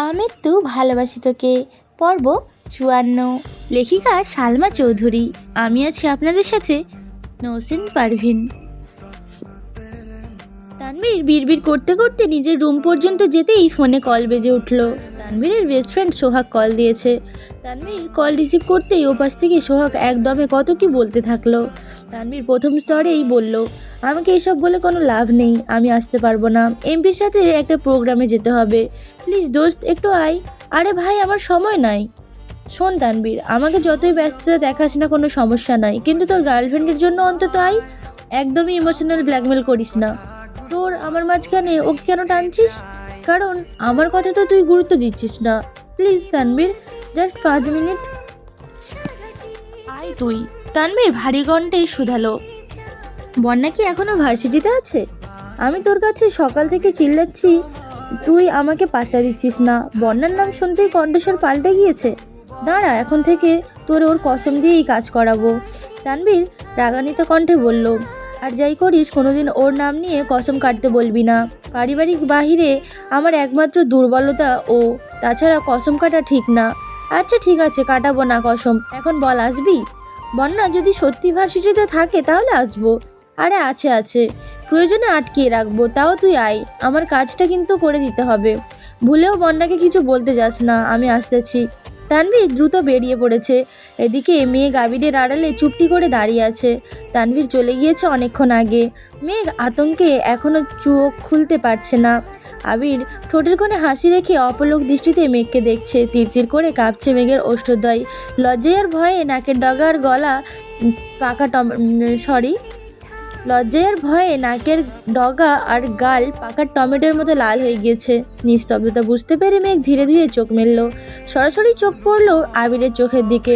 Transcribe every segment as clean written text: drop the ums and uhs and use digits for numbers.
আমৃত্যু ভালোবাসি তোকে পর্ব ৫৪। লেখিকা সালমা চৌধুরী। আমি আছি আপনাদের সাথে নওশিন পারভিন। তানভীর বিড়বিড় করতে করতে নিজের রুম পর্যন্ত যেতেই ফোনে কল বেজে উঠল। তানভীরের বেস্ট ফ্রেন্ড সোহাগ কল দিয়েছে। তানভীর কল রিসিভ করতেই ওপাশ থেকে সোহাগ একদমে কত কি বলতে থাকলো। তানভীর প্রথম স্তরেই বলল, আমাকে এসব বলে কোনো লাভ নেই, আমি আসতে পারবো না, এমপির সাথে একটা প্রোগ্রামে যেতে হবে, প্লিজ দোস্ত একটু আয়। আরে ভাই, আমার সময় নাই। শোন তানভীর, আমাকে যতই ব্যস্ততা দেখাস না কোনো সমস্যা নাই, কিন্তু তোর গার্লফ্রেন্ডের জন্য অন্তত আয়। একদমই ইমোশনাল ব্ল্যাকমেল করিস না। তোর আমার মাঝখানে ওকে কেন টানছিস? কারণ আমার কথা তো তুই গুরুত্ব দিচ্ছিস না। প্লিজ তানভীর, জাস্ট ৫ মিনিট আয় তুই। তানভীর ভারী কণ্ঠে শুধালো, বন্যা কি এখনো ভার্সিটিতে আছে? আমি তোর কাছে সকাল থেকে চিল্লাচ্ছি, তুই আমাকে পাত্তা দিচ্ছিস না। বন্যার নাম শুনতেই কণ্ঠস্বর পাল্টে গিয়েছে। দাঁড়া, এখন থেকে তোর ওর কসম দিয়েই কাজ করাবো। তানভীর রাগান্বিত কণ্ঠে বলল, আর যাই করিস কোনোদিন ওর নাম নিয়ে কসম কাটতে বলবি না। পারিবারিক বাহিরে আমার একমাত্র দুর্বলতা ও, তাছাড়া কসম কাটা ঠিক না। আচ্ছা ঠিক আছে, কাটাবো না কসম। এখন বল, আসবি? বন্যা যদি সত্যি ভার্সিটিতে থাকে তাহলে আসবো। আরে আছে, প্রয়োজনে আটকিয়ে রাখবো, তাও তুই আয়। আমার কাজটা কিন্তু করে দিতে হবে। ভুলেও বন্যাকে কিছু বলতে যাস না, আমি আসতেছি। তানভীর দ্রুত বেরিয়ে পড়েছে। এদিকে মেঘ আবিরের আড়ালে চুপটি করে দাঁড়িয়ে আছে। তানভীর চলে গিয়েছে অনেকক্ষণ আগে। মেঘ আতঙ্কে এখনো চোখ খুলতে পারছে না। আবির ঠোঁটের কোণে হাসি রেখে অপলক দৃষ্টিতে মেঘকে দেখছে। তিরতির করে কাঁপছে মেঘের ওষ্ঠদ্বয়। লজ্জায় আর ভয়ে নাকের ডগার গলা পাকা লজ্জার ভয়ে নাকের ডগা আর গাল পাকা টমেটোর মতো লাল হয়ে গিয়েছে। নিস্তব্ধতা বুঝতে পেরে মেঘ ধীরে ধীরে চোখ মেলল। সরাসরি চোখ পড়ল আবিরের চোখের দিকে।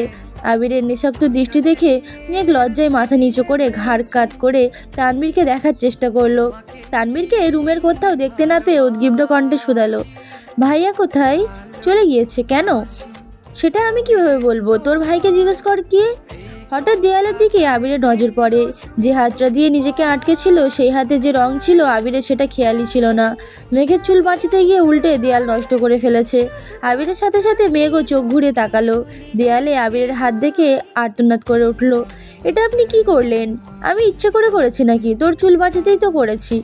আবিরের নিঃশব্দ দৃষ্টি দেখে মেঘ লজ্জায় মাথা নিচু করে ঘাড় কাত করে তানভীরকে দেখার চেষ্টা করলো। তানভীরকে রুমের কোথাও দেখতে না পেয়ে উদ্গীব্ন কণ্ঠে শুধালো, ভাইয়া কোথায়? চলে গিয়েছে কেন? সেটা আমি কিভাবে বলবো? তোর ভাইকে জিজ্ঞেস কর। কি? হঠাৎ দেয়ালের দিকে আবিরের নজর পড়ে। যে হাতটা দিয়ে নিজেকে আটকে ছিল সেই হাতে যে রং ছিল আবিরের সেটা খেয়ালই ছিল না। মেঘের চুল বাঁচিতে গিয়ে উল্টে দেয়াল নষ্ট করে ফেলেছে। আবিরের সাথে সাথে মেঘও চোখ ঘুরে তাকালো। দেয়ালে আবিরের হাত দেখে আর্তনাদ করে উঠল, এটা আপনি কি করলেন? আমি ইচ্ছে করে করেছি নাকি? তোর চুল বাঁচাতেই তো করেছি।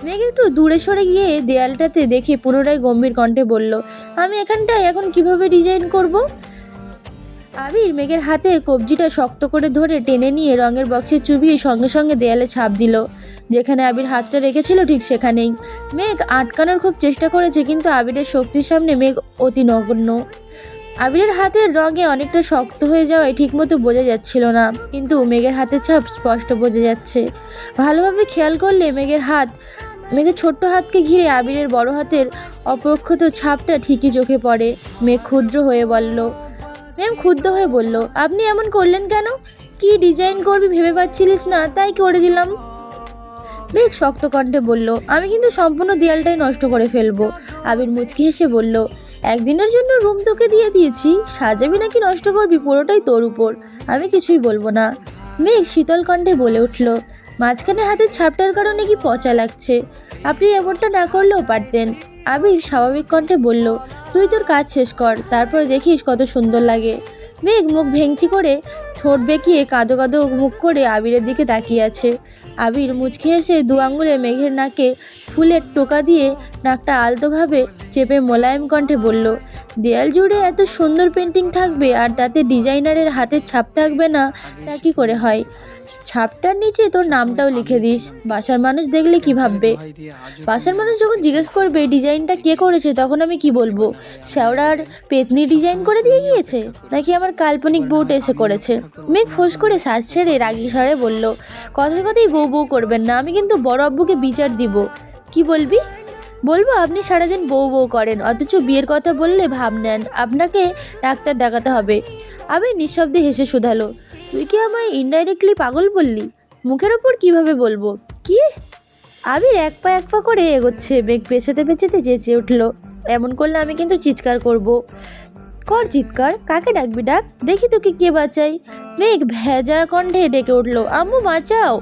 মেঘ একটু দূরে সরে গিয়ে দেয়ালটাতে দেখে পুনরায় গম্ভীর কণ্ঠে বলল, আমি এখানটায় এখন কিভাবে ডিজাইন করব? আবির মেঘের হাতে কবজিটা শক্ত করে ধরে টেনে নিয়ে রঙের বক্সে চুবিয়ে সঙ্গে সঙ্গে দেয়ালে ছাপ দিল। যেখানে আবির হাতটা রেখেছিল ঠিক সেখানেই। মেঘ আটকানোর খুব চেষ্টা করেছে, কিন্তু আবিরের শক্তির সামনে মেঘ অতি নগণ্য। আবিরের হাতের রঙে অনেকটা শক্ত হয়ে যাওয়ায় ঠিকমতো বোঝা যাচ্ছিল না, কিন্তু মেঘের হাতের ছাপ স্পষ্ট বোঝা যাচ্ছে। ভালোভাবে খেয়াল করলে মেঘের ছোট্ট হাতকে ঘিরে আবিরের বড় হাতের অপ্রক্ষত ছাপটা ঠিকই চোখে পড়ে। মেঘ ক্ষুদ্র হয়ে বলল, আপনি এমন করলেন কেন? কি ডিজাইন করবি ভেবে পাচ্ছিলিস না, তাই করে দিলাম। মেঘ শক্ত কণ্ঠে বলল, আমি কিন্তু সম্পূর্ণ দেয়ালটাই নষ্ট করে ফেলবো। আবির মুচকি হেসে বলল, একদিনের জন্য রুম তোকে দিয়ে দিয়েছি, সাজাবি নাকি নষ্ট করবি পুরোটাই তোর উপর, আমি কিছুই বলবো না। মেঘ শীতল কণ্ঠে বলে উঠল, মাঝখানে হাতের ছাপটার কারণে কি পচা লাগছে? আপনি এমনটা না করলেও পারতেন। আবির স্বাভাবিক কণ্ঠে বলল, তুই তোর কাজ শেষ কর, তারপরে দেখিস কত সুন্দর লাগে। মেঘ মুখ ভেঙচি করে ঠোঁট বেঁকিয়ে কাঁদো কাঁদো মুখ করে আবিরের দিকে তাকিয়ে আছে। আবির মুচকি হেসে দু আঙুলে মেঘের নাকে ফুলের টোকা দিয়ে নাকটা আলতোভাবে চেপে মোলায়েম কণ্ঠে বলল, দেয়াল জুড়ে এত সুন্দর পেন্টিং থাকবে আর তাতে ডিজাইনারের হাতের ছাপ থাকবে না, তা কি করে হয়? ছাপটার নিচে তোর নামটাও লিখে দিস, বাসার মানুষ দেখলে কি ভাববে? বাসার মানুষ যখন জিজ্ঞেস করবে ডিজাইনটা কে করেছে, তখন আমি কি বলবো? শ্যাওড়ার পেতনি ডিজাইন করে দিয়ে গিয়েছে, নাকি আমার কাল্পনিক বউটা এসে করেছে? মেঘ ফোঁস করে শ্বাস ছেড়ে রাগী স্বরে বলল, কথায় কথাই বউ করবেন না, আমি কিন্তু বড় আব্বুকে বিচার দিব। কি বলবি? বলবো আপনি সারাদিন বউ করেন, অথচ বিয়ের কথা বললে ভাব নেন, আপনাকে ডাক্তার দেখাতে হবে। আমি নিঃশব্দে হেসে শুধালো, তুই কি আমায় ইনডাইরেক্টলি পাগল বললি? মুখের ওপর কিভাবে বলবো? কি? আবির এক পা করে এগোচ্ছে। মেঘ পেছাতে চেঁচিয়ে উঠল, এমন করলে আমি কিন্তু চিৎকার করব। কর চিৎকার, কাকে ডাকবি ডাক, দেখি তোকে কে বাঁচাই। মেঘ ভেজা কণ্ঠে ডেকে উঠল, আম্মু বাঁচাও।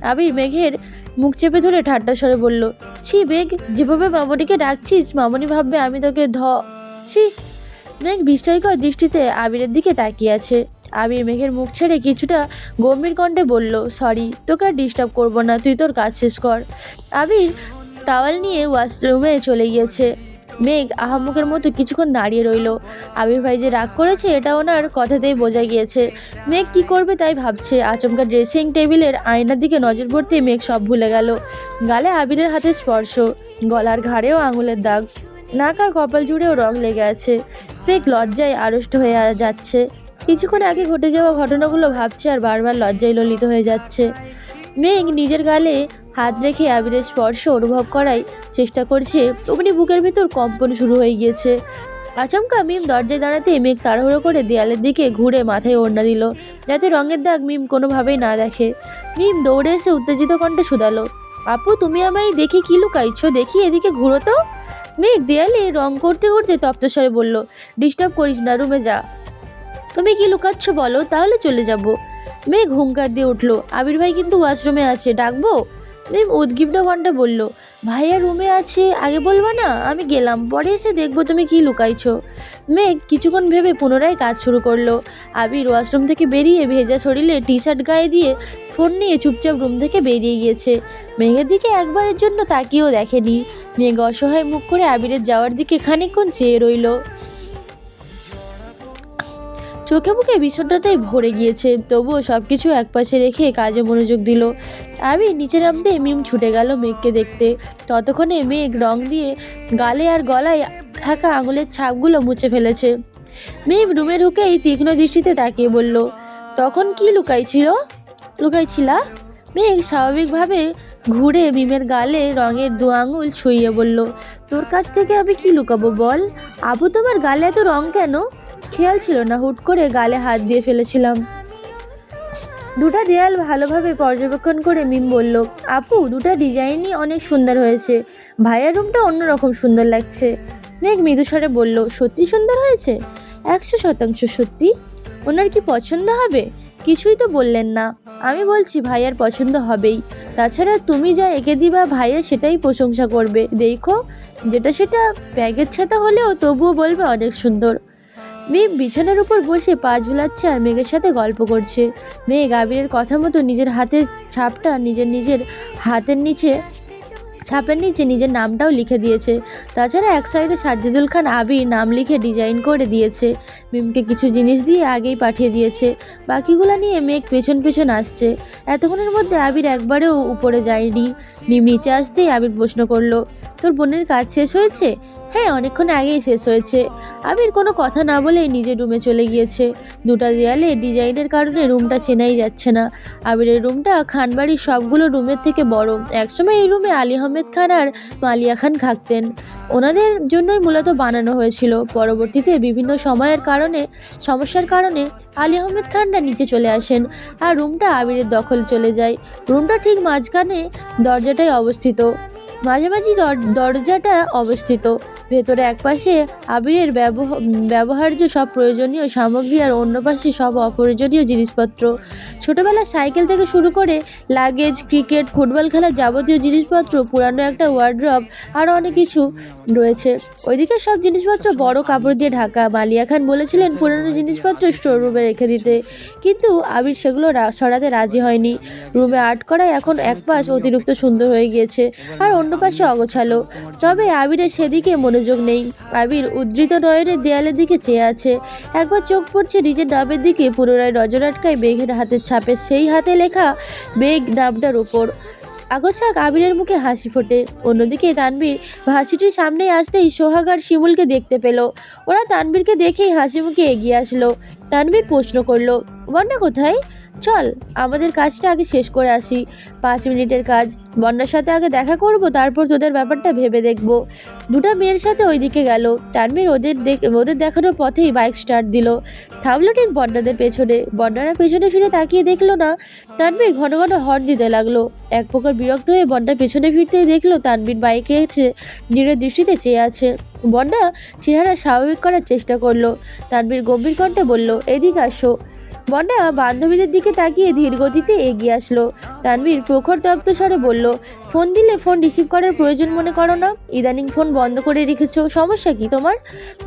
আবির মেঘের মুখ চেপে ধরে ঠাট্টা স্বরে বলল, ছি মেঘ, যেভাবে মামনিকে ডাকছিস মামনি ভাববে আমি তোকে ছি। মেঘ বিস্ময়কর দৃষ্টিতে আবিরের দিকে তাকিয়ে আছে। আবির মেঘের মুখ ছেড়ে কিছুটা গম্ভীর কণ্ঠে বলল, সরি, তোকে আর ডিস্টার্ব করবো না, তুই তোর কাজ শেষ কর। আবির টাওয়াল নিয়ে ওয়াশরুমে চলে গিয়েছে। মেঘ আহাম্মকের মতো কিছুক্ষণ দাঁড়িয়ে রইল। আবির ভাই যে রাগ করেছে এটা ওনার কথাতেই বোঝা গিয়েছে। মেঘ কি করবে তাই ভাবছে। আচমকা ড্রেসিং টেবিলের আয়নার দিকে নজর পড়তেই মেঘ সব ভুলে গেল। গালে আবিরের হাতের স্পর্শ, গলার ঘাড়েও আঙুলের দাগ, নাক আর কপাল জুড়েও রং লেগে আছে। মেঘ লজ্জায় আড়ষ্ট হয়ে যাচ্ছে। কিছুক্ষণ আগে ঘটে যাওয়া ঘটনাগুলো ভাবছে আর বারবার লজ্জায় ললিত হয়ে যাচ্ছে। মেঘ নিজের গালে হাত রেখে আবিরের স্পর্শ অনুভব করার চেষ্টা করছে, অমনি বুকের ভেতর কম্পন শুরু হয়ে গিয়েছে। আচমকা মিম দরজায় দাঁড়াতে মেঘ তাড়াহুড়ো করে দেয়ালের দিকে ঘুরে মাথায় ওড়না দিল, যাতে রঙের দাগ মিম কোনোভাবেই না দেখে। মিম দৌড়ে এসে উত্তেজিত কণ্ঠে শুধালো, আপু তুমি আমায় দেখে কি লুকাইছো? দেখি এদিকে ঘুরো তো। মেঘ দেয়ালে রং করতে করতে তপ্তস্বরে বলল, ডিস্টার্ব করিস না, রুমে যা। তুমি কি লুকাচ্ছ বলো, তাহলে চলে যাব। মেঘ হুঙ্কার দিয়ে উঠলো, আবির ভাই কিন্তু ওয়াশরুমে আছে, ডাকবো? মিম উদ্গীপ্ত কণ্ঠে বলল, ভাইয়া রুমে আছে, আগে বলবা না? আমি গেলাম, পরে এসে দেখবো তুমি কি লুকাইছো। মেঘ কিছুক্ষণ ভেবে পুনরায় কাজ শুরু করলো। আবির ওয়াশরুম থেকে বেরিয়ে ভেজা শরীরে টি শার্ট গায়ে দিয়ে ফোন নিয়ে চুপচাপ রুম থেকে বেরিয়ে গিয়েছে। মেঘের দিকে একবারের জন্য তাকিয়েও দেখেনি। মেঘ অসহায় মুখ করে আবিরের যাওয়ার দিকে খানিকক্ষণ চেয়ে রইল। চোখে মুখে বিষণ্ণতায় ভরে গিয়েছে, তবুও সব কিছু একপাশে রেখে কাজে মনোযোগ দিল। আমি নিচে নামতে মিম ছুটে গেল মেঘকে দেখতে। ততক্ষণে মেঘ রং দিয়ে গালে আর গলায় থাকা আঙুলের ছাপগুলো মুছে ফেলেছে। মিম রুমে ঢুকেই তীক্ষ্ণ দৃষ্টিতে তাকিয়ে বলল, তখন কি লুকাইছিলা? মেঘ স্বাভাবিকভাবে ঘুরে মিমের গালে রঙের দু আঙুল ছুঁয়ে বলল, তোর কাছ থেকে আমি কি লুকাবো বল? আপু তোমার গালে এত রং কেন? খেয়াল ছিল না, হুট করে গালে হাত দিয়ে ফেলেছিলাম। দুটা দেয়াল ভালোভাবে পর্যবেক্ষণ করে মিম বলল, আপু দুটা ডিজাইনই অনেক সুন্দর হয়েছে, ভাইয়ের রুমটা অন্যরকম সুন্দর লাগছে। মেঘ মৃদুস্বরে বলল, সত্যি সুন্দর হয়েছে? 100% সত্যি। ওনার কি পছন্দ হবে? কিছুই তো বললেন না। আমি বলছি ভাইয়ার পছন্দ হবেই। তাছাড়া তুমি যা এঁকে দিবা ভাইয়া সেটাই প্রশংসা করবে। দেখো, যেটা সেটা ব্যাগের ছাতা হলেও তবুও বলবে অনেক সুন্দর। মেঘ বিছানার উপর বসে পা ঝুলাচ্ছে আর মেঘের সাথে গল্প করছে। মেঘ আবিরের কথা মতো নিজের হাতের ছাপটা নিজের হাতের নিচে ছাপের নিচে নিজের নামটাও লিখে দিয়েছে। তাছাড়া এক সাইডে সাজ্জাদুল খান আবির নাম লিখে ডিজাইন করে দিয়েছে। মিমকে কিছু জিনিস দিয়ে আগেই পাঠিয়ে দিয়েছে। বাকিগুলো নিয়ে মেঘ পেছন পেছন আসছে। এতক্ষণের মধ্যে আবির একবারেও উপরে যায়নি। মিম নিচে আসতেই আবির প্রশ্ন করলো, তোর বোনের কাজ শেষ হয়েছে? হ্যাঁ, অনেকক্ষণ আগেই শেষ হয়েছে। আবির কোনো কথা না বলেই নিজের রুমে চলে গিয়েছে। দুটা দেয়ালে ডিজাইনের কারণে রুমটা চেনাই যাচ্ছে না। আবিরের রুমটা খানবাড়ির সবগুলো রুমের থেকে বড়। একসময় এই রুমে আলী আহমেদ খান আর মালিয়া খান থাকতেন। ওনাদের জন্যই মূলত বানানো হয়েছিল। পরবর্তীতে বিভিন্ন সমস্যার কারণে আলী আহমেদ খানরা নিচে চলে আসেন আর রুমটা আবিরের দখল চলে যায়। রুমটা ঠিক মাঝখানে মাঝামাঝি দরজাটা অবস্থিত। ভেতরে একপাশে আবিরের ব্যবহার্য সব প্রয়োজনীয় সামগ্রী আর অন্য পাশে সব অপ্রয়োজনীয় জিনিসপত্র। ছোটবেলার সাইকেল থেকে শুরু করে লাগেজ, ক্রিকেট, ফুটবল খেলার যাবতীয় জিনিসপত্র, পুরানো একটা ওয়ার্ড্রব, আরও অনেক কিছু রয়েছে। ওইদিকে সব জিনিসপত্র বড় কাপড় দিয়ে ঢাকা। মালিয়া খান বলেছিলেন পুরানো জিনিসপত্র স্টোর রুমে রেখে দিতে, কিন্তু আবির সেগুলো সরাতে রাজি হয়নি। রুমে আর্ট করায় এখন এক পাশ অতিরিক্ত সুন্দর হয়ে গিয়েছে আর অন্য পাশে অগোছালো। তবে আবিরের সেদিকে মনোযোগ নেই। আবির উদ্ধৃত নয়নে দেয়ালের দিকে চেয়ে আছে। একবার চোখ পড়ছে নিজের নামের দিকে, পুনরায় নজর আটকায় মেঘের হাতের ছাপে, সেই হাতে লেখা মেঘ নামটার উপর। আকস্মাৎ আবিরের মুখে হাসি ফোটে। অন্যদিকে তানভীর ভার্সিটির সামনে আসতেই সোহাগ আর শিমুলকে দেখতে পেল। ওরা তানভীরকে দেখেই হাসি মুখে এগিয়ে আসলো। তানভীর প্রশ্ন করলো, বন্যা কোথায়? চল আমাদের কাজটা আগে শেষ করে আসি। 5 মিনিটের কাজ। বন্যার সাথে আগে দেখা করব, তারপর তোদের ব্যাপারটা ভেবে দেখব। দুটা মেয়ের সাথে ওইদিকে গেল। তানভীর ওদের দেখানোর পথেই বাইক স্টার্ট দিল। থামলো ঠিক বন্যাদের পেছনে। বন্যারা পেছনে ফিরে তাকিয়ে দেখলো না। তানভীর ঘন ঘন হর্ন দিতে লাগলো। এক প্রকার বিরক্ত হয়ে বন্যা পেছনে ফিরতেই দেখলো তানভীর বাইকে এসে দৃঢ় দৃষ্টিতে চেয়ে আছে। বন্যা চেহারা স্বাভাবিক করার চেষ্টা করলো। তানভীর গম্ভীর কণ্ঠে বলল, এদিকে আসো। বন্যা বান্ধবীদের দিকে তাকিয়ে ধীর গতিতে এগিয়ে আসলো। তানভীর প্রখর তপ্ত স্বরে বলল, ফোন দিলে ফোন রিসিভ করার প্রয়োজন মনে করো না? ইদানিং ফোন বন্ধ করে রেখেছো, সমস্যা কি তোমার?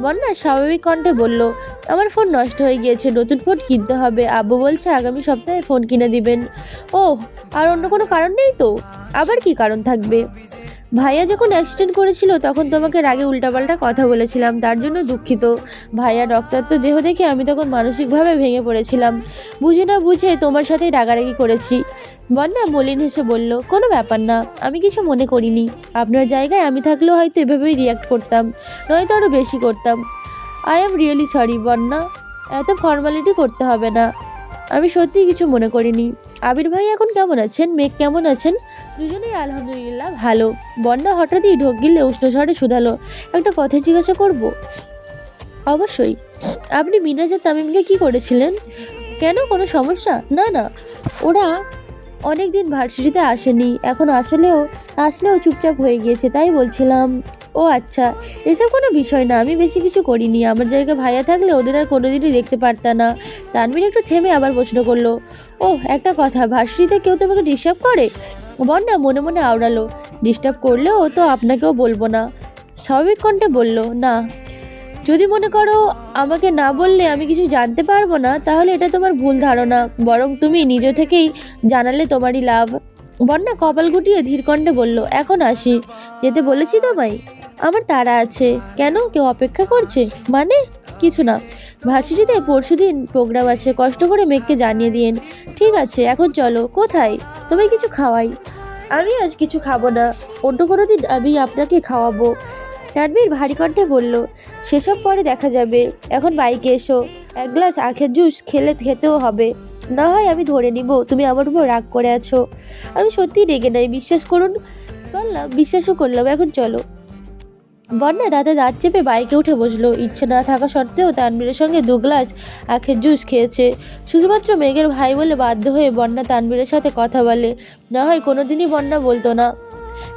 বন্যা স্বাভাবিক কণ্ঠে বলল, আমার ফোন নষ্ট হয়ে গিয়েছে, নতুন ফোন কিনতে হবে। আব্বু বলছে আগামী সপ্তাহে ফোন কিনে দিবেন। ওহ, আর অন্য কোনো কারণ নেই তো? আবার কি কারণ থাকবে? ভাইয়া যখন অ্যাক্সিডেন্ট করেছিল তখন তোমাকে রাগে উল্টাপাল্টা কথা বলেছিলাম, তার জন্য দুঃখিত। ভাইয়া রক্তাক্ত দেহ দেখে আমি তখন মানসিকভাবে ভেঙে পড়েছিলাম, বুঝে না বুঝে তোমার সাথেই রাগারাগি করেছি। বন্যা মলিন হেসে বলল, কোনো ব্যাপার না, আমি কিছু মনে করিনি। আপনার জায়গায় আমি থাকলেও হয়তো এভাবেই রিয়াক্ট করতাম, নয়তো আরও বেশি করতাম। আই অ্যাম রিয়েলি সরি বন্যা, এত ফর্মালিটি করতে হবে না। আমি সত্যিই কিছু মনে করিনি। আবির ভাই এখন কেমন আছেন? মেঘ কেমন আছেন? দুজনেই আলহামদুলিল্লাহ ভালো। বন্যা হঠাৎই ঢোক গিলে উষ্ণ স্বরে শুধালো, একটা কথা জিজ্ঞাসা করব? অবশ্যই। আপনি মিনাজ আর তামিমকে কি করেছিলেন? কেন, কোনো সমস্যা? না না, ওরা অনেক দিন ভার্সিটিতে আসেনি, এখন আসলেও চুপচাপ হয়ে গিয়েছে, তাই বলছিলাম। ও আচ্ছা, এসব কোনো বিষয় না, আমি বেশি কিছু করিনি। আমার জায়গায় ভাইয়া থাকলে ওদের আর কোনোদিনই দেখতে পারতাম না। তানভীর একটু থেমে আবার প্রশ্ন করলো, ওহ একটা কথা, ভার্সিটিতে কেউ তোমাকে ডিস্টার্ব করে? বন্যা মনে মনে আওড়ালো, ডিস্টার্ব করলেও তো আপনাকেও বলবো না। স্বাভাবিক কণ্ঠে বলল, না, যদি মনে করো আমাকে না বললে আমি কিছু জানতে পারবো না, তাহলে এটা তোমার ভুল ধারণা, বরং তুমি নিজে থেকেই জানালে তোমারই লাভ। বন্যা কপাল গুটিয়ে ধীর কণ্ঠে বলল, এখন আসি। যেতে বলেছি তোমায়? আমার তাড়া আছে। কেন, কেউ অপেক্ষা করছে? মানে কিছু না, ভার্সিটিতে পরশুদিন প্রোগ্রাম আছে, কষ্ট করে মেঘকে জানিয়ে দিন। ঠিক আছে, এখন চলো। কোথায়? তোমায় কিছু খাওয়াই। আমি আজ কিছু খাবো না, অন্য কোনো দিন আমি আপনাকে খাওয়াবো। তানভীর ভারী কণ্ঠে বলল, সেসব পরে দেখা যাবে, এখন বাইকে এসো। এক গ্লাস আখের জুস খেতেও হবে, না হয় আমি ধরে নিব তুমি আমার উপর রাগ করে আছো। আমি সত্যিই রেগে নাই, বিশ্বাস করুন। বললাম, বিশ্বাসও করলাম, এখন চলো। বন্যা দাঁতে দাঁত চেপে বাইকে উঠে বসলো। ইচ্ছে না থাকা সত্ত্বেও তানভীরের সঙ্গে 2 গ্লাস আখের জুস খেয়েছে। শুধুমাত্র মেঘের ভাই বলে বাধ্য হয়ে বন্যা তানভীরের সাথে কথা বলে, না হয় কোনোদিনই বন্যা বলতো না।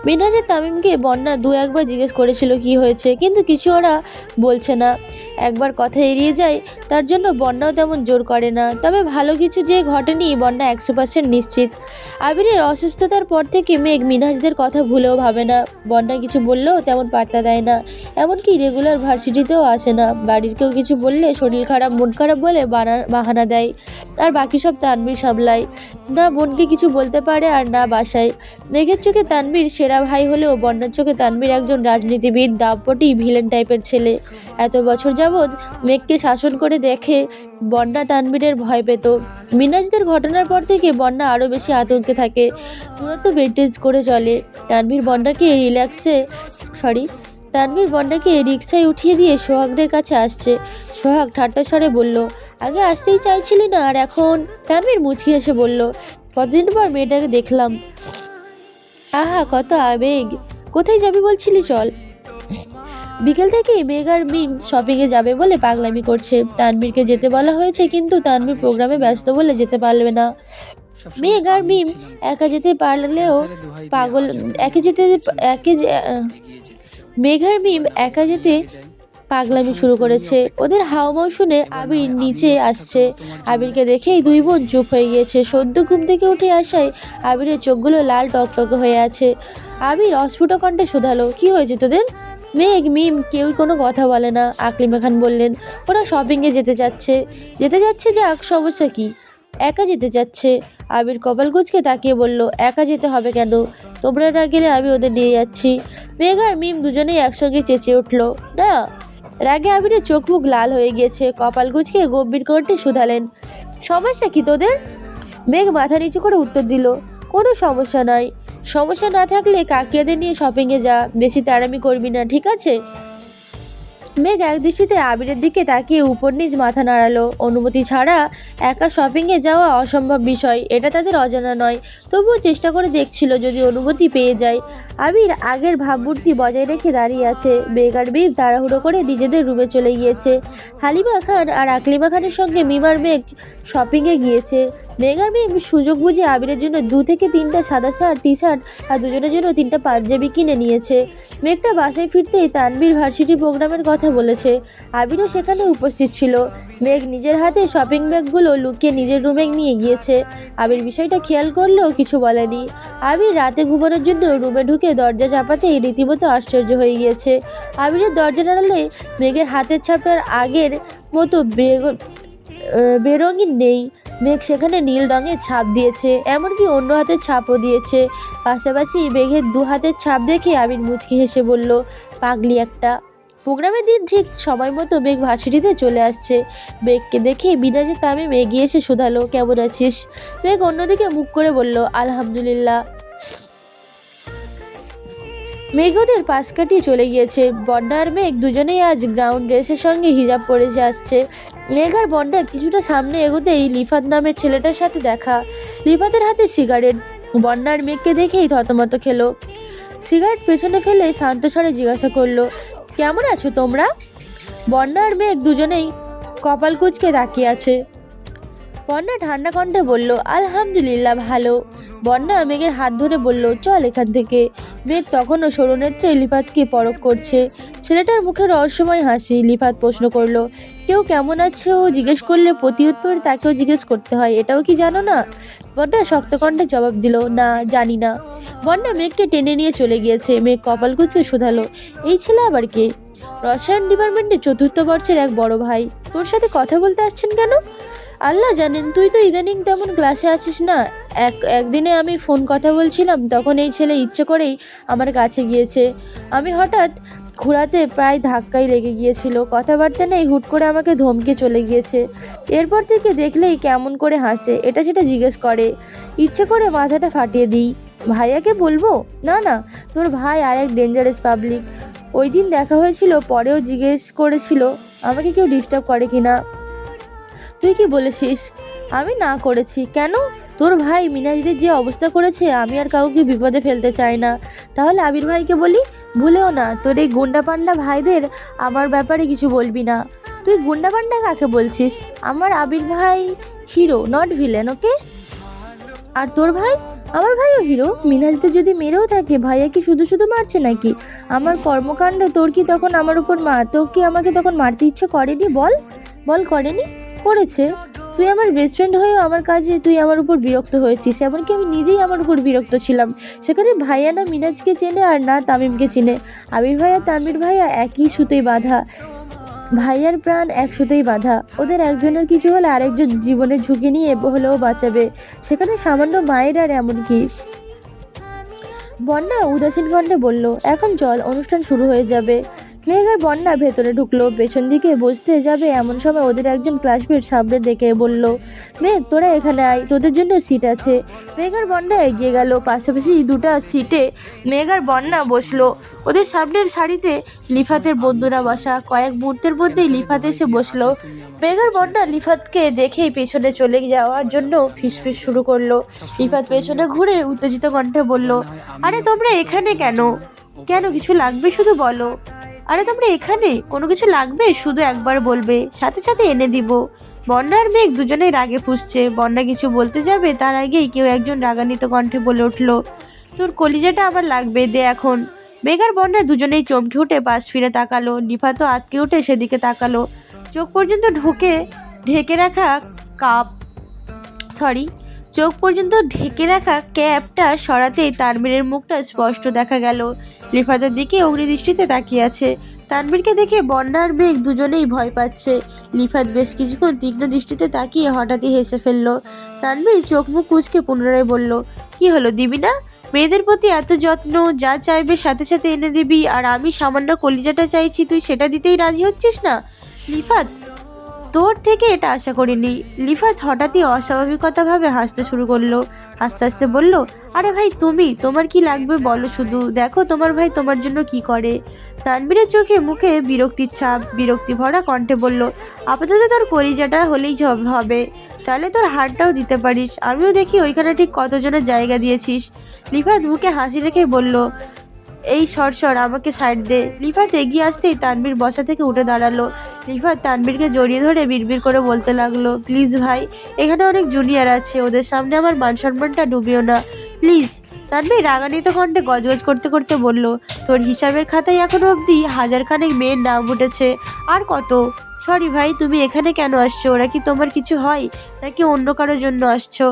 মিনহাজের তামিমকে বন্যা 2-1 বার জিজ্ঞেস করেছিল কি হয়েছে, কিন্তু কিছু ওরা বলছে না। একবার কথা এড়িয়ে যায়, তার জন্য বন্যাও তেমন জোর করে না। তবে ভালো কিছু যে ঘটেনি বন্যা 100% নিশ্চিত। আবিরের অসুস্থতার পর থেকে মেঘ মিনহাজদের কথা ভুলেও ভাবে না। বন্যা কিছু বললেও তেমন পাত্তা দেয় না, এমনকি রেগুলার ভার্সিটিতেও আসে না। বাড়ির কেউ কিছু বললে শরীর খারাপ, মন খারাপ বলে বাহানা দেয়, আর বাকি সব তানভীর সামলায়। না বোনকে কিছু বলতে পারে আর না বাসায়। মেঘের চোখে তানভীর সেরা ভাই হলেও বন্যার চোখে তানভীর একজন রাজনীতিবিদ, দাপটি ভিলেন টাইপের ছেলে। এত বছর যাবৎ মেঘকে শাসন করে দেখে বন্যা তানভীরের ভয় পেত। মিনাজদের ঘটনার পর থেকে বন্যা আরও বেশি আতঙ্কে থাকে, দূরত্ব মেনটেন করে চলে। তানভীর বন্যাকে রিক্সায় উঠিয়ে দিয়ে সোহাগদের কাছে আসছে। সোহাগ ঠাট্টা স্বরে বলল, আগে আসতেই চাইছিলি না, আর এখন? তানভীর মুচকি এসে বলল, কতদিন পর মেয়েটাকে দেখলাম, আহা কত আবেগ। কোথায় যাবি বলছিলি? চল। বিকেল থেকেই মেঘ আর মিম শপিংয়ে যাবে বলে পাগলামি করছে। তানভীরকে যেতে বলা হয়েছে, কিন্তু তানভীর প্রোগ্রামে ব্যস্ত বলে যেতে পারবে না। মেঘ আর মিম একা যেতে পারলেও মেঘ আর মিম একা যেতে পাগলামি শুরু করেছে। ওদের হাওমাও শুনে আবির নিচে আসছে। আবিরকে দেখেই দুই বোন চুপ হয়ে গিয়েছে। সদ্য ঘুম থেকে উঠে আসায় আবিরের চোখগুলো লাল টকটকে হয়ে আছে। আবির অস্ফুট কণ্ঠে শোধালো, কি হয়েছে তোদের? মেঘ মিম কেউই কোনো কথা বলে না। আকলিমা খান বললেন, ওরা শপিংয়ে যেতে যাচ্ছে যাক, সমস্যা কি? একা যেতে চাচ্ছে। আবির কপাল কুঁচকে তাকিয়ে বলল, একা যেতে হবে কেন? তোমরা না গেলে আমি ওদের নিয়ে যাচ্ছি। মেঘ আর মিম দুজনেই একসঙ্গে চেঁচিয়ে উঠল, না। রাগে আবিরের চোখ মুখ লাল হয়ে গিয়েছে। কপাল কুঁচকে গম্ভীর কণ্ঠে শুধালেন, সমস্যা কি তোদের? মেঘ মাথা নিচু করে উত্তর দিল, কোনো সমস্যা নাই। সমস্যা না থাকলে কাকিয়াদের নিয়ে শপিংয়ে যা, বেশি তাড়ামি করবি না, ঠিক আছে? মেঘ একদৃষ্টিতে আবিরের দিকে তাকিয়ে উপর নিচ মাথা নাড়ালো। অনুমতি ছাড়া একা শপিংয়ে যাওয়া অসম্ভব বিষয়, এটা তাদের অজানা নয়। তবুও চেষ্টা করে দেখছিল যদি অনুমতি পেয়ে যায়। আবির আগের ভাবমূর্তি বজায় রেখে দাঁড়িয়ে আছে। মেঘ আর মিম তাড়াহুড়ো করে নিজেদের রুমে চলে গিয়েছে। হালিমা খান আর আকলিমা খানের সঙ্গে মিম আর মেঘ শপিংয়ে গিয়েছে। মেঘ আর মেঘ সুযোগ বুঝে আবিরের জন্য 2 থেকে 3টা সাদা শার্ট, টি শার্ট আর দুজনের জন্য 3টা পাঞ্জাবি কিনে নিয়েছে। মেঘটা বাসায় ফিরতেই তানভীর ভার্সিটি প্রোগ্রামের কথা বলেছে। আবিরও সেখানে উপস্থিত ছিল। মেঘ নিজের হাতে শপিং ব্যাগগুলো লুকিয়ে নিজের রুমে নিয়ে গিয়েছে। আবির বিষয়টা খেয়াল করলেও কিছু বলেনি। আবির রাতে ঘুমানোর জন্য রুমে ঢুকে দরজা চাপাতেই রীতিমতো আশ্চর্য হয়ে গিয়েছে। আবিরের দরজা নাড়ালে মেঘের হাতের ছাপটার আগের মতো বেরঙিন নেই। মেঘ সেখানে নীল রঙের ছাপ দিয়েছে, এমনকি অন্য হাতের ছাপও দিয়েছে। পাশাপাশি মেঘের 2 হাতের ছাপ দেখে আবির মুচকি হেসে বলল, পাগলি একটা। প্রোগ্রামের দিন ঠিক সময় মতো মেঘ ভার্সিটিতে চলে আসছে। মেঘকে দেখে বিরাজের তামিম এগিয়ে এসে শোধালো, কেমন আছিস? মেঘ অন্যদিকে মুখ করে বলল, আলহামদুলিল্লাহ। মেঘ ওদের পাশ কাটিয়ে চলে গিয়েছে। বন্যা আর মেঘ দুজনেই আজ গ্রাউন্ড ড্রেসের সঙ্গে হিজাব পরে আসছে। মেঘ আর বন্যা কিছুটা সামনে এগোতেই লিফাত নামের ছেলেটার সাথে দেখা। লিফাতের হাতে সিগারেট। বন্যা আর মেঘকে দেখেই থতমত খেলো। সিগারেট পেছনে ফেলে শান্ত স্বরে জিজ্ঞাসা করলো, কেমন আছো তোমরা? বন্যা আর মেঘ দুজনেই কপাল কুঁচকে তাকিয়ে আছে। বন্যা ঠান্ডা কণ্ঠে বলল, আলহামদুলিল্লাহ ভালো। বন্যা মেঘের হাত ধরে বলল, চল এখান থেকে। মেঘ তখনও সরুনেত্রে লিফাতকে পরখ করছে। ছেলেটার মুখে রহস্যময় হাসি। লিফাত প্রশ্ন করলো, কেউ কেমন আছে ও জিজ্ঞেস করলে প্রতি উত্তরে তাকেও জিজ্ঞেস করতে হয়, এটাও কি জানো না? বন্যা শক্ত কণ্ঠে জবাব দিল, না জানি না। বন্যা মেঘকে টেনে নিয়ে চলে গিয়েছে। মেঘ কপাল কুঁচকে শোধালো, এই ছেলে আবার কে? রসায়ন ডিপার্টমেন্টের 4র্থ বর্ষের এক বড় ভাই। তোর সাথে কথা বলতে আসছেন কেন? আল্লাহ জানেন, তুই তো ইদানিং তেমন ক্লাসে আছিস না। একদিনে আমি ফোন কথা বলছিলাম, তখন এই ছেলে ইচ্ছে করেই আমার কাছে গিয়েছে। আমি হঠাৎ ঘোরাতে প্রায় ধাক্কাই লেগে গিয়েছিল। কথাবার্তা নেই, হুট করে আমাকে ধমকে চলে গিয়েছে। এরপর থেকে দেখলেই কেমন করে হাসে, এটা সেটা জিজ্ঞেস করে। ইচ্ছে করে মাথাটা ফাটিয়ে দিই। ভাইয়াকে বলবো? না না, তোর ভাই আর এক ডেঞ্জারাস পাবলিক। ওই দিন দেখা হয়েছিল, পরেও জিজ্ঞেস করেছিল আমাকে কেউ ডিস্টার্ব করে কিনা। তুই কি বলেছিস? আমি না করেছি। কেন? তোর ভাই মিনাজিদের যে অবস্থা করেছে, আমি আর কাউকে বিপদে ফেলতে চাই না। তাহলে আবির ভাইকে বলি? ভুলেও না, তোর এই গুন্ডা পান্ডা ভাইদের আমার ব্যাপারে কিছু বলবি না। তুই গুন্ডা পান্ডা কাকে বলছিস? আমার আবির ভাই হিরো, নট ভিলেন, ওকে? আর তোর ভাই? আমার ভাইও হিরো। মিনাজদের যদি মেরেও থাকে, ভাইয়া কি শুধু শুধু মারছে নাকি? আমার কর্মকাণ্ড তোর কি তখন আমার উপর তোর কি আমাকে তখন মারতে ইচ্ছে করেনি? বল বল, করেনি? করেছে। তুই আমার বেস্ট ফ্রেন্ড হয়েও আমার কাজে তুই আমার উপর বিরক্ত হয়েছিস। এমনকি আমি নিজেই আমার উপর বিরক্ত ছিলাম। সেখানে ভাইয়া না মিনাজকে চেনে আর না তামিমকে চিনে। আবির ভাইয়া তামির ভাইয়া একই সুতোই বাঁধা। ভাইয়ার প্রাণ এক সুতোই বাঁধা। ওদের একজনের কিছু হলে আরেকজন জীবনের ঝুঁকি নিয়ে হলেও বাঁচাবে। সেখানে সামান্য মায়ের আর এমন কি? বন্যা উদাসীন কণ্ঠে বলল, এখন চল, অনুষ্ঠান শুরু হয়ে যাবে। মেঘ আর বন্যা ভেতরে ঢুকলো। পেছন দিকে বসতে যাবে এমন সময় ওদের একজন ক্লাসমেট সামনে দেখে বলল, মেঘ তোরা এখানে আয়, তোদের জন্য সিট আছে। মেঘ আর বন্যা এগিয়ে গেল। পাশাপাশি 2টা সিটে মেঘ আর বন্যা বসলো। ওদের সামনের সারিতে লিফাতের বন্ধুরা বসা। কয়েক মুহূর্তের মধ্যেই লিফাত এসে বসলো। মেঘ আর বন্যা লিফাতকে দেখেই পেছনে চলে যাওয়ার জন্য ফিসফিস শুরু করলো। লিফাত পেছনে ঘুরে উত্তেজিত কণ্ঠে বলল, আরে তোমরা এখানে কেন? কেন, কিছু লাগবে শুধু বলো। আরে তোমরা এখানে, কোনো কিছু লাগবে শুধু একবার বলবে, সাথে সাথে এনে দিব। বন্যা আর মেঘ দুজনেই রাগে ফুঁসছে। বন্যা কিছু বলতে যাবে, তার আগেই কেউ একজন রাগান্বিত কণ্ঠে বলে উঠল, তোর কলিজাটা আমার লাগবে, দে এখন। মেঘ আর বন্যা দুজনেই চমকে উঠে পাশ ফিরে তাকালো। নিফাতও আটকে উঠে সেদিকে তাকালো। চোখ পর্যন্ত ঢেকে রাখা ক্যাপটা সরাতেই তানভীরের মুখটা স্পষ্ট দেখা গেল। লিফাতের দিকে অগ্নিদৃষ্টিতে তাকিয়ে আছে। তানভীরকে দেখে বন্যা আর মেঘ দুজনেই ভয় পাচ্ছে। লিফাত বেশ কিছুক্ষণ তীক্ষ্ণ দৃষ্টিতে তাকিয়ে হঠাৎই হেসে ফেলল। তানভীর চোখ মুখ কুঁচকে পুনরায় বলল, কি হলো, দিবি না? মেয়েদের প্রতি এত যত্ন, যা চাইবে সাথে সাথে এনে দিবি, আর আমি সামান্য কলিজাটা চাইছি, তুই সেটা দিতেই রাজি হচ্ছিস না? লিফাত, তোর থেকে এটা আশা করিনি। লিফাত হঠাৎই অস্বাভাবিকতাভাবে হাসতে শুরু করলো। হাসতে হাসতে বলল, আরে ভাই তুমি, তোমার কি লাগবে বলো শুধু, দেখো তোমার ভাই তোমার জন্য কি করে। তানভীরের চোখে মুখে বিরক্তির ছাপ। বিরক্তি ভরা কণ্ঠে বলল, আপাতত তোর কলিজাটা হলেই হবে, চাইলে তোর হাড়টাও দিতে পারিস। আমিও দেখি ওইখানে ঠিক কতজনের জায়গা দিয়েছিস। লিফাত মুখে হাসি রেখে বলল, এই সর আমাকে সাইড দে। লিফাত এগিয়ে আসতেই তানভীর বসা থেকে উঠে দাঁড়ালো। রিফাত তানবীরকে জড়িয়ে ধরে বিড়বিড় করে বলতে লাগলো, প্লিজ ভাই, এখানে অনেক জুনিয়র আছে, ওদের সামনে আমার মান সম্মানটা ডুবিও না প্লিজ। তানবীর রাগান্বিত কণ্ঠে গজগজ করতে করতে বলল, তোর হিসাবের খাতায় এখনো অবধি 1000 মেয়ের নাম উঠেছে, আর কত? সরি ভাই, তুমি এখানে কেন আসছো? ওরা কি তোমার কিছু হয় নাকি অন্য কারোর জন্য আসছো?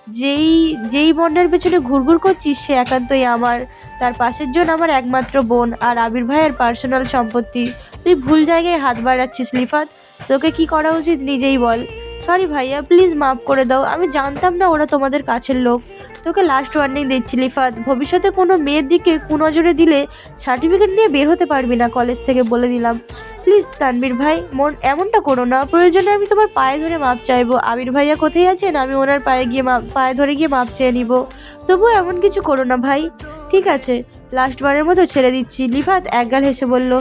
যেই যেই বন্যার পেছনে ঘুরঘুর করছিস সে একান্তই আমার, তার পাশের জন আমার একমাত্র বোন আর আবির ভাইয়ের পার্সোনাল সম্পত্তি। তুই ভুল জায়গায় হাত বাড়াচ্ছিস রিফাত, তোকে কি করা উচিত নিজেই বল। সরি ভাইয়া, প্লিজ মাফ করে দাও, আমি জানতাম না ওরা তোমাদের কাছের লোক। তোকে লাস্ট ওয়ার্নিং দিচ্ছি রিফাত, ভবিষ্যতে কোনো মেয়ের দিকে কুনজরে দিলে সার্টিফিকেট নিয়ে বের হতে পারবি না কলেজ থেকে, বলে দিলাম। প্লিজ তানবীর ভাই, এমনটা করো না, প্রয়োজনে আমি তোমার পায়ে ধরে মাপ চাইবো। আবির ভাইয়া কোথায় আছেন, আমি ওনার পায়ে ধরে গিয়ে মাপ চেয়ে নিব। তবুও এমন কিছু করো না ভাই। ঠিক আছে, লাস্টবারের মতো ছেড়ে দিচ্ছি। রিফাত একগাল হেসে বলল,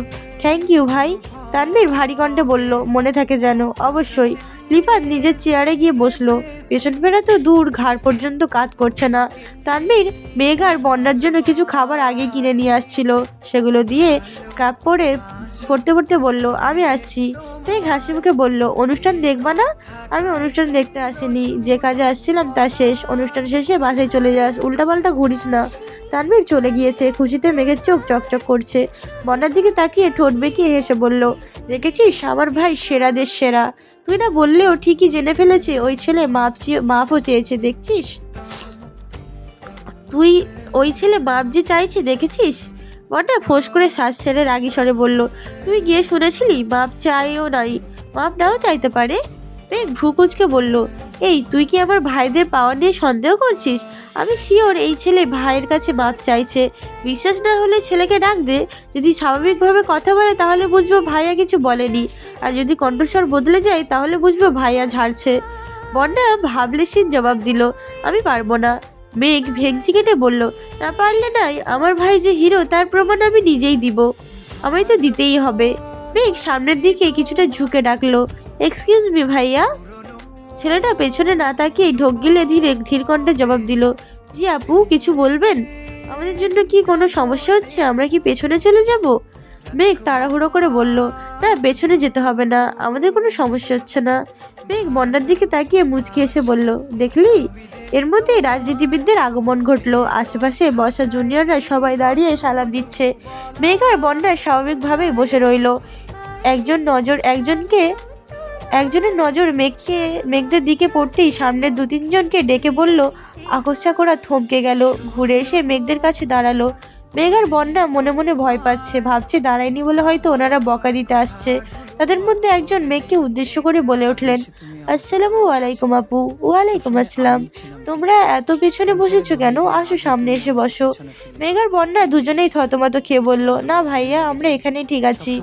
থ্যাংক ইউ ভাই। তানবীর ভারী কণ্ঠে বলল, মনে থাকে যেন। অবশ্যই। রিফাত নিজের চেয়ারে গিয়ে বসলো, পেছন ফেরা তো দূর, ঘাড় পর্যন্ত কাজ করছে না। তানবীর মেঘ আর বন্যার জন্য কিছু খাবার আগে কিনে নিয়ে আসছিল, সেগুলো দিয়ে কাপ পড়তে পড়তে বলল, আমি আসছি। মেঘ হাসি মুখে বলল, অনুষ্ঠান দেখবা না? আমি অনুষ্ঠান দেখতে আসিনি, যে কাজে আসছিলাম তা শেষ, অনুষ্ঠান শেষে বাসায় চলে যাস, উল্টাপাল্টা ঘুরিস না। তানবীর চলে গিয়েছে, খুশিতে মেঘের চোখ চকচক করছে। বন্যার দিকে তাকিয়ে ঠোঁট বেঁকিয়ে হেসে বলল, দেখেছিস আমার ভাই সেরাদের সেরা। তুই না বললেও ঠিকই জেনে ফেলেছে, ওই ছেলে মাপও চেয়েছে, দেখছিস? তুই ওই ছেলে মাপ যে চাইছে, দেখেছিস? বন্যা ফোঁস করে শ্বাস ছেড়ে রাগী স্বরে বলল, তুই গিয়ে শুনেছিলি মাপ চাইও নাই, মাপ নাও চাইতে পারে। মেঘ ভ্রু কুঁচকে বলল, এই তুই কি আমার ভাইদের পাওয়া নিয়ে সন্দেহ করছিস? আমি শিওর এই ছেলে ভাইয়ের কাছে মাপ চাইছে। বিশ্বাস না হলে ছেলেকে ডাক দে, যদি স্বাভাবিকভাবে কথা বলে তাহলে বুঝবো ভাইয়া কিছু বলেনি, আর যদি কণ্ঠস্বর বদলে যায় তাহলে বুঝবো ভাইয়া ঝাড়ছে। বন্যা ভাবলেশীন জবাব দিল, আমি পারবো না। মেঘ ভেঙচি কেটে বলল, না পারলে নাই, আমার ভাই যে হিরো তার প্রমাণ আমি নিজেই দিব, আমায় তো দিতেই হবে। মেঘ সামনের দিকে কিছুটা ঝুঁকে ডাকলো, এক্সকিউজ মি ভাইয়া। ছেলেটা পেছনে না তাকিয়ে ঢোক গিলে ধীর কণ্ঠে জবাব দিল, জি আপু, কিছু বলবেন? আমাদের জন্য কি কোনো সমস্যা হচ্ছে? আমরা কি পেছনে চলে যাব? মেঘ তাড়াহুড়ো করে বলল, না পেছনে যেতে হবে না, আমাদের কোনো সমস্যা হচ্ছে না। মেঘ বন্যার দিকে তাকিয়ে মুচকি এসে বলল, দেখলি? এর মধ্যেই রাজনীতিবিদদের আগমন ঘটলো, আশেপাশে বসা জুনিয়ররা সবাই দাঁড়িয়ে সালাম দিচ্ছে। মেঘ আর বন্যা স্বাভাবিকভাবেই বসে রইল। একজনের নজর মেঘদের দিকে পড়তেই সামনে 2-3 জনকে ডেকে বলল, আকস্মাত করা থমকে গেল, ঘুরে এসে মেঘদের কাছে দাঁড়ালো। মেঘ আর বন্যা মনে মনে ভয় পাচ্ছে, ভাবছে দাঁড়ায়নি বলে হয়তো ওনারা বকা দিতে আসছে। তাদের মধ্যে একজন মেঘকে উদ্দেশ্য করে বলে উঠলেন, আসসালামু আলাইকুম আপু। ওয়ালাইকুম আসসালাম। তোমরা এত পেছনে বসেছো কেন? আসো সামনে এসে বসো। মেঘ আর বন্যা দুজনেই থতমত খেয়ে বলল, না ভাইয়া, আমরা এখানেই ঠিক আছি।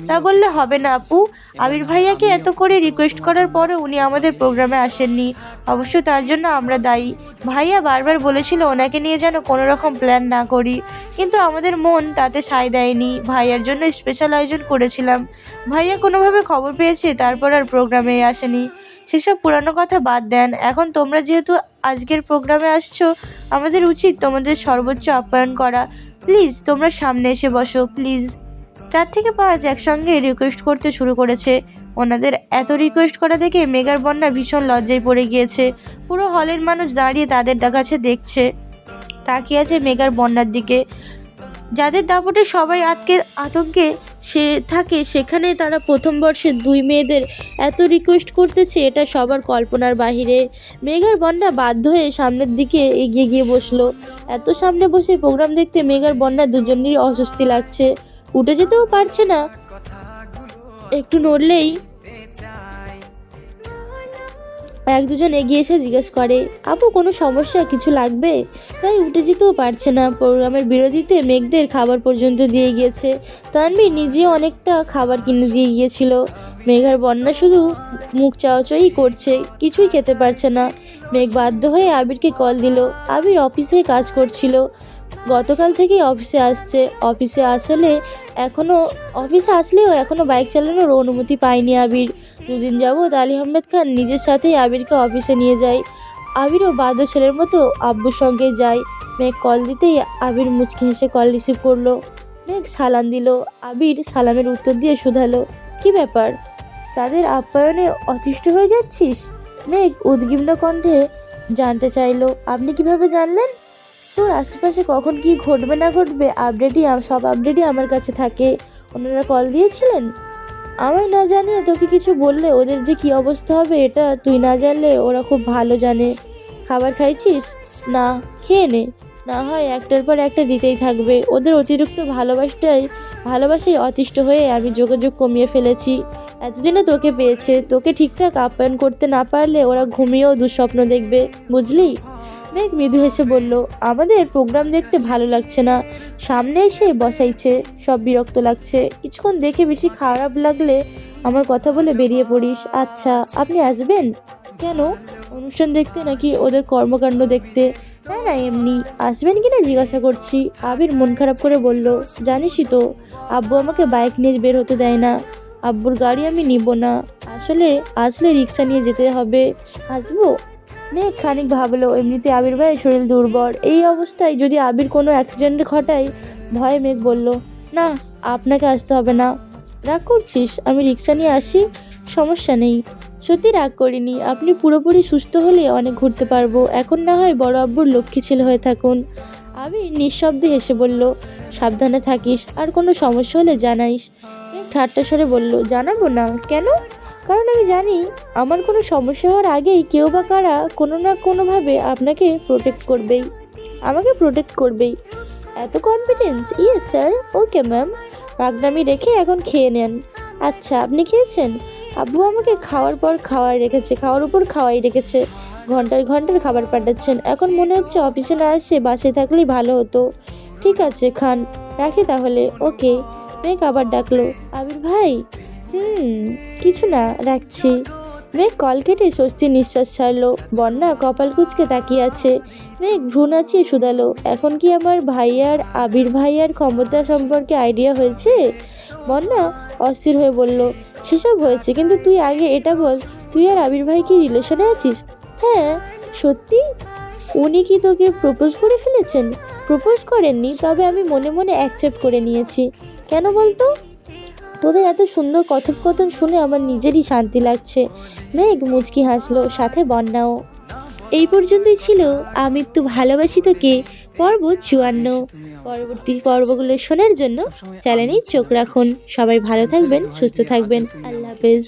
তা বললে হবে না আপু, আবির ভাইয়াকে এত করে রিকোয়েস্ট করার পরে উনি আমাদের প্রোগ্রামে আসেননি, অবশ্য তার জন্য আমরা দায়ী। ভাইয়া বারবার বলেছিল ওনাকে নিয়ে যেন কোনো রকম প্ল্যান না করি, কিন্তু আমাদের মন তাতে সায় দেয়নি। ভাইয়ার জন্য স্পেশাল আয়োজন করেছিলাম, ভাইয়া কোনোভাবে খবর পেয়েছে, তারপর আর প্রোগ্রামে আসেনি। সেসব পুরানো কথা বাদ দেন, এখন তোমরা যেহেতু আজকের প্রোগ্রামে আসছো, আমাদের উচিত তোমাদের সর্বোচ্চ আপ্যায়ন করা। প্লিজ তোমরা সামনে এসে বসো, প্লিজ। 4 থেকে 5 একসঙ্গে রিকোয়েস্ট করতে শুরু করেছে। ওনাদের এত রিকোয়েস্ট করা দেখে মেঘার বন্যা ভীষণ লজ্জায় পড়ে গিয়েছে। পুরো হলের মানুষ দাঁড়িয়ে তাদের কাছে দেখছে, তাকিয়ে আছে মেঘার বন্যার দিকে। যাদের দাপটে সবাই আতঙ্কে থাকে, সেখানে তারা প্রথম বর্ষের 2 মেয়েদের এত রিকোয়েস্ট করতেছে, এটা সবার কল্পনার বাহিরে। মেঘার বন্যা বাধ্য হয়ে সামনের দিকে এগিয়ে গিয়ে বসলো। এত সামনে বসে প্রোগ্রাম দেখতে মেঘার বন্যা দুজনেরই অস্বস্তি লাগছে, উঠে যেতেও পারছে না। একটু নড়লেই 1-2 জন এগিয়ে এসে জিজ্ঞেস করে, আপু কোনো সমস্যা, কিছু লাগবে? তাই উঠে যেতেও পারছে না। প্রোগ্রামের বিরতিতে মেঘদের খাবার পর্যন্ত দিয়ে গিয়েছে, তানভীর নিজেও অনেকটা খাবার কিনে দিয়ে গিয়েছিল। মেঘার বন্যা শুধু মুখ চাওয়াচাই করছে, কিছুই খেতে পারছে না। মেঘ বাধ্য হয়ে আবিরকে কল দিল। আবির অফিসে কাজ করছিল, গতকাল থেকেই অফিসে আসছে। অফিসে আসলেও এখনও বাইক চালানোর অনুমতি পায়নি আবির। 2 দিন যাবৎ আলী আহমেদ খান নিজের সাথেই আবিরকে অফিসে নিয়ে যায়। আবিরও বাধ্য ছেলের মতো আব্বুর সঙ্গে যায়। মেঘ কল দিতেই আবির মুচকি হেসে কল রিসিভ করলো। মেঘ সালাম দিল, আবির সালামের উত্তর দিয়ে শুধালো, কি ব্যাপার? তাদের আপ্যায়নে অতিষ্ঠ হয়ে যাচ্ছিস? মেঘ উদ্বিগ্ন কণ্ঠে জানতে চাইলো। আপনি কিভাবে জানলেন? তোর আশেপাশে কখন কি ঘটবে না ঘটবে সব আপডেটই আমার কাছে থাকে। ওনারা কল দিয়েছিলেন? আমায় না জানিয়ে তোকে কিছু বললে ওদের যে কী অবস্থা হবে এটা তুই না জানলে ওরা খুব ভালো জানে। খাবার খাইছিস? না। খেয়ে নে, না হয় একটার পর একটা দিতেই থাকবে। ওদের অতিরিক্ত ভালোবাসায় অতিষ্ঠ হয়ে আমি যোগাযোগ কমিয়ে ফেলেছি। এতদিনে তোকে পেয়েছে, তোকে ঠিকঠাক আপ্যায়ন করতে না পারলে ওরা ঘুমিয়েও দুঃস্বপ্ন দেখবে, বুঝলি? মেঘ মৃদু হেসে বলল, আমাদের প্রোগ্রাম দেখতে ভালো লাগছে না, সামনে এসে বসাইছে, সব বিরক্ত লাগছে। কিছুক্ষণ দেখে বেশি খারাপ লাগলে আমার কথা বলে বেরিয়ে পড়িস। আচ্ছা, আপনি আসবেন? কেন? অনুষ্ঠান দেখতে নাকি ওদের কর্মকাণ্ড দেখতে? না না, এমনি। আসবেন কিনা জিজ্ঞাসা করছি। আবির মন খারাপ করে বলল, জানিসই তো আব্বু আমাকে বাইক নিয়ে বের হতে দেয় না। আব্বুর গাড়ি আমি নিব না। আসলে রিক্সা নিয়ে যেতে হবে। আসবো? মেঘ খানিক ভাবলো, এমনিতে আবির ভাইয়ের শরীর দুর্বল, এই অবস্থায় যদি আবির কোনো অ্যাক্সিডেন্ট ঘটায়। ভয়ে মেঘ বলল, না, আপনাকে আসতে হবে না। রাগ করছিস? আমি রিক্সা নিয়ে আসি, সমস্যা নেই। সত্যি রাগ করিনি, আপনি পুরোপুরি সুস্থ হলে অনেক ঘুরতে পারবো। এখন না হয় বড় আব্বুর লক্ষ্মী ছেলে হয়ে থাকুন। আবির নিঃশব্দে হেসে বলল, সাবধানে থাকিস, আর কোনো সমস্যা হলে জানাইস। মেঘ ঠাট্টা স্বরে বলল, জানাবো না কেন? কারণ আমি জানি আমার কোনো সমস্যা হওয়ার আগেই কেউ বা কারা কোনো না কোনোভাবে আমাকে প্রোটেক্ট করবেই। এত confidence? Yes sir. Okay ma'am, পাগনামি রেখে এখন খেয়ে নেন। আচ্ছা, আপনি খেয়েছেন? আব্বু আমাকে খাওয়ার উপর খাওয়াই রেখেছে। ঘন্টার ঘন্টার খাবার পাঠাচ্ছেন। এখন মনে হচ্ছে অফিসে না এসে বাসে থাকলেই ভালো হতো। ঠিক আছে, খান। রাখি তাহলে। ওকে। মেঘ আবার ডাকলো, আবির ভাই। কিছু না, রাখছি। মেঘ কল কেটে স্বস্তির নিঃশ্বাস ছাড়লো। বন্যা কপাল কুঁচকে তাকিয়ে আছে। মেঘ ভ্রু নাচিয়ে শুধালো, এখন কি আমার আবির ভাইয়ার ক্ষমতা সম্পর্কে আইডিয়া হয়েছে? বন্যা অস্থির হয়ে বলল, সেসব হয়েছে, কিন্তু তুই আগে এটা বল, তুই আর আবির ভাই কি রিলেশনে আছিস? হ্যাঁ। সত্যি? উনি কি তোকে প্রপোজ করে ফেলেছেন? প্রপোজ করেননি, তবে আমি মনে মনে অ্যাকসেপ্ট করে নিয়েছি। কেন বলতো? তোদের এত সুন্দর কথোপকথন শুনে আমার নিজেরই শান্তি লাগছে। মেঘ মুচকি হাসলো, সাথে বন্যাও। এই পর্যন্তই ছিল আমৃত্যু ভালোবাসি তোকে পর্ব 54। পরবর্তী পর্বগুলো শোনার জন্য চ্যানেলে চোখ রাখুন। সবাই ভালো থাকবেন, সুস্থ থাকবেন। আল্লাহ হাফেজ।